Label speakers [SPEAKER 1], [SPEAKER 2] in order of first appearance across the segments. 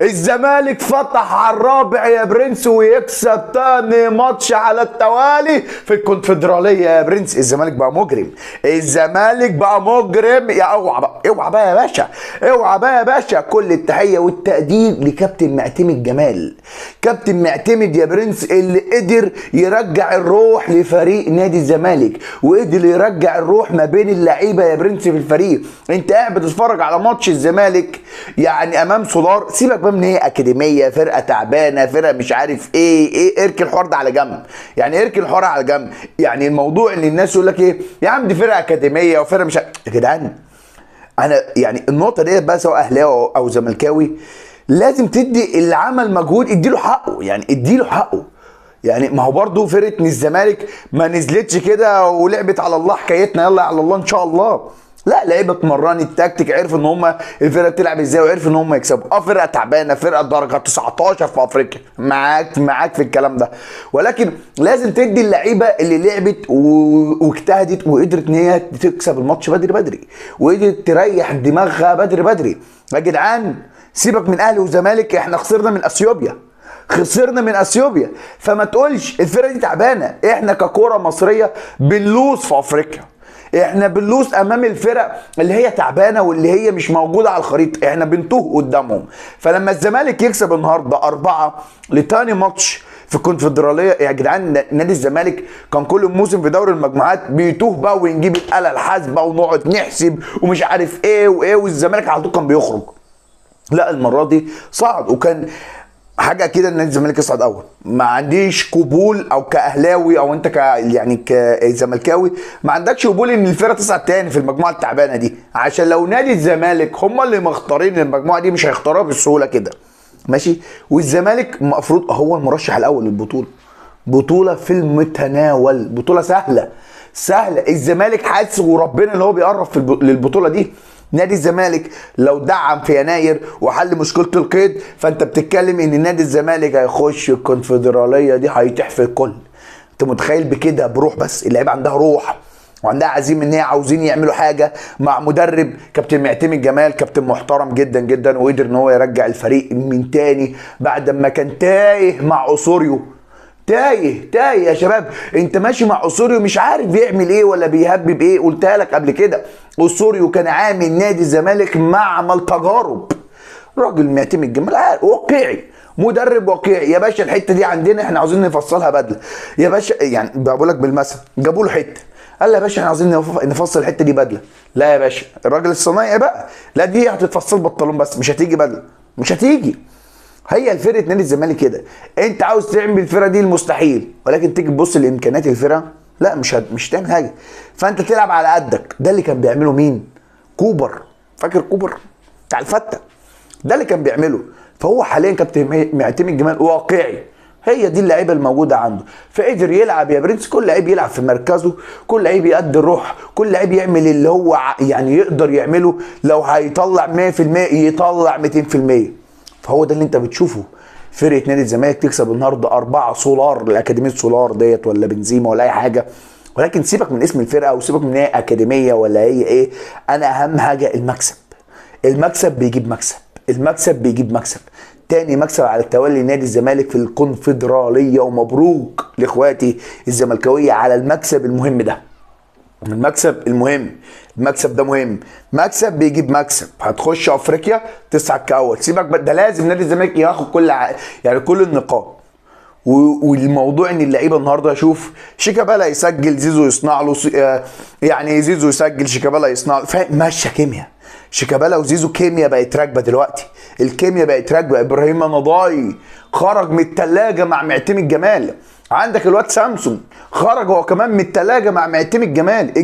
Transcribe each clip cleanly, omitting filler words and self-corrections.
[SPEAKER 1] الزمالك فتح على الرابع يا برنس ويكسب تاني ماتش على التوالي في الكونفدرالية يا برنس. الزمالك بقى مجرم، الزمالك بقى مجرم. يا اوعى بقى، اوعى بقى يا باشا، اوعى بقى يا باشا. كل التحية والتقدير لكابتن معتمد جمال، كابتن معتمد يا برنس اللي قدر يرجع الروح لفريق نادي الزمالك، وقدر يرجع الروح ما بين اللعيبة يا برنس في الفريق. انت قاعد بتتفرج على ماتش الزمالك يعني امام سولار، سيبك بقى من هي اكاديميه، فرقه تعبانه، فرقه مش عارف ايه، اركن الحوار ده على جنب. يعني اركن الحوار على جنب. يعني الموضوع ان الناس يقول لك ايه يا عم دي فرقه اكاديميه وفرقه مش عارف. يا جدعان انا يعني النقطه ديت بقى سواء اهلاوي او زملكاوي لازم تدي اللي عمل مجهود اديله حقه، يعني اديله حقه. يعني ما هو برضه فرقه الزمالك ما نزلتش كده ولعبت على الله حكايتنا يلا على الله ان شاء الله. لا، لعيبه اتمرنت التكتيك، عرفوا ان هم الفرقه بتلعب ازاي وعرفوا ان هم يكسبوا. فرقه تعبانه، فرقه درجه 19 في افريقيا، معاك في الكلام ده. ولكن لازم تدي اللعيبه اللي لعبت واجتهدت وقدرت ان هي تكسب الماتش بدري بدري، وقدرت تريح دماغها بدري بدري. يا جدعان سيبك من اهلي وزمالك، احنا خسرنا من اثيوبيا، خسرنا من اثيوبيا. فما تقولش الفرقه دي تعبانه. احنا ككوره مصريه بنلوز في افريقيا، احنا بنلوز امام الفرق اللي هي تعبانه واللي هي مش موجوده على الخريطه، احنا بنتوه قدامهم. فلما الزمالك يكسب النهارده 4 لتاني ماتش في الكونفدراليه، يا جدعان نادي الزمالك كان كل موسم في دوري المجموعات بيتوه بقى ونجيب الاله الحاسبه ونقعد نحسب ومش عارف ايه وايه، والزمالك على طول كان بيخرج. لا المره دي صعد، وكان حاجه كده ان نادي الزمالك يصعد اول. ما عنديش قبول او كاهلاوي او انت يعني كزملكاوي ما عندكش قبول ان الفرقه تصعد تاني في المجموعه التعبانه دي، عشان لو نادي الزمالك هم اللي مختارين المجموعه دي مش هيختاروها بالسهوله كده ماشي. والزمالك المفروض هو المرشح الاول للبطوله، بطوله في المتناول، بطوله سهله سهله. الزمالك حاسس وربنا اللي هو بيقرب للبطوله دي. نادي الزمالك لو دعم في يناير وحل مشكله القيد، فانت بتتكلم ان نادي الزمالك هيخش الكونفدراليه دي هيتيح في الكل. انت متخيل بكده بروح؟ بس اللعيبه عندها روح وعندها عزيمه ان هي عاوزين يعملوا حاجه مع مدرب كابتن معتمد جمال، كابتن محترم جدا جدا، وقدر ان هو يرجع الفريق من تاني بعد ما كان تايه مع اسوريو. تايه يا شباب. انت ماشي مع اسوريو مش عارف بيعمل ايه ولا بيهبب ايه. قلتها لك قبل كده، اسوريو كان عامل نادي الزمالك معمل تجارب. راجل معتمد جمال واقعي، مدرب واقعي يا باشا. الحته دي عندنا احنا عاوزين نفصلها بدله يا باشا. يعني بقول لك بالمثل، جابوا له حته قال يا باشا احنا عاوزين نفصل الحته دي بدله. لا يا باشا الراجل الصنايعي بقى، لا دي هتتفصل بنطلون بس مش هتيجي بدله، مش هتيجي. هي الفرقه نادي الزمالك كده، انت عاوز تعمل الفرقه دي المستحيل، ولكن تيجي تبص لامكانيات الفرقه لا مش تعمل حاجه. فانت تلعب على قدك. ده اللي كان بيعمله مين؟ كوبر. فاكر كوبر بتاع الفته؟ ده اللي كان بيعمله. فهو حاليا كابتن معتمد جمال واقعي، هي دي اللعيبه الموجوده عنده. فقدر يلعب يا برنس، كل لعيب يلعب في مركزه، كل لعيب يقدر الروح، كل لعيب يعمل اللي هو يعني يقدر يعمله. لو هيطلع 100% يطلع 200%. فهو ده اللي انت بتشوفه. فرقه نادي الزمالك تكسب النهارده 4 سولار لاكاديميه سولار ديت ولا بنزيما ولا اي حاجه. ولكن سيبك من اسم الفرقه وسيبك من هي اكاديميه ولا هي ايه. انا اهم حاجه المكسب. المكسب بيجيب مكسب، المكسب بيجيب مكسب. تاني مكسب على التوالي نادي الزمالك في الكونفدراليه، ومبروك لاخواتي الزملكاويه على المكسب المهم ده. المكسب المهم، المكسب ده مهم. مكسب بيجيب مكسب. هتخش افريقيا تصعد كاول. سيبك ده لازم نادي الزمالك ياخد يعني كل النقاط. والموضوع ان اللعيبه النهارده اشوف شيكابالا يسجل زيزو يصنع له يعني زيزو يسجل شيكابالا يصنع له، فاهم؟ ماشيه كيمياء. شيكابالا وزيزو كيمياء بقت راكبه دلوقتي، الكيمياء بقت راكبه. ابراهيم نضاي خرج من الثلاجه مع معتمد جمال. عندك الواد سامسون خرج هو كمان من الثلاجه مع معتمد جمال.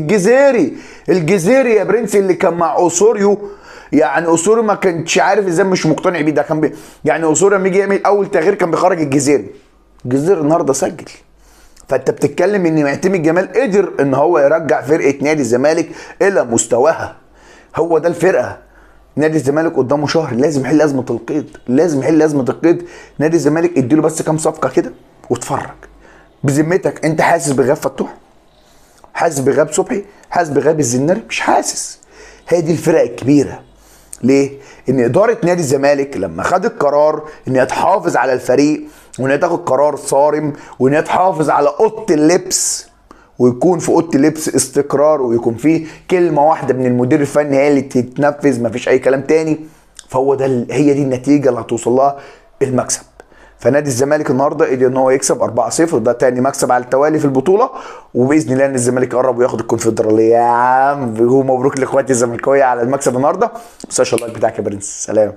[SPEAKER 1] الجزيري يا برنس اللي كان مع اسوريو، يعني اسوريو ما كانش عارف ازاي، مش مقتنع بيه. ده كان يعني اسوريو لما يجي يعمل اول تغيير كان بيخرج الجزيري النهارده سجل. فانت بتتكلم ان معتمد جمال قدر ان هو يرجع فرقه نادي الزمالك الى مستواها. هو ده الفرقه. نادي الزمالك قدامه شهر لازم يحل ازمه القيد، لازم يحل ازمه القيد. نادي الزمالك اديله بس كام صفقه كده واتفرج. بذمتك انت حاسس بغياب فتوح؟ حاسس بغياب صبحي؟ حاسس بغياب الزناري؟ مش حاسس. هي دي الفرق الكبيره. ليه؟ ان اداره نادي الزمالك لما خدت قرار ان هي تحافظ على الفريق، وان هي تاخد قرار صارم، وان هي تحافظ على اوضه اللبس، ويكون في اوضه اللبس استقرار، ويكون في كلمه واحده من المدير الفني هي اللي تتنفذ، مفيش اي كلام تاني. فهو ده هي دي النتيجه اللي هتوصل لها المكسب. فنادي الزمالك النهارده قدر ان هو يكسب 4-0، وده تاني مكسب على التوالي في البطوله، وباذن الله ان الزمالك يقرب وياخد الكونفدراليه. يا عم مبروك لاخواتي الزملكاويه على المكسب النهارده. ما تنساش اللايك بتاعك يا برنس. سلام.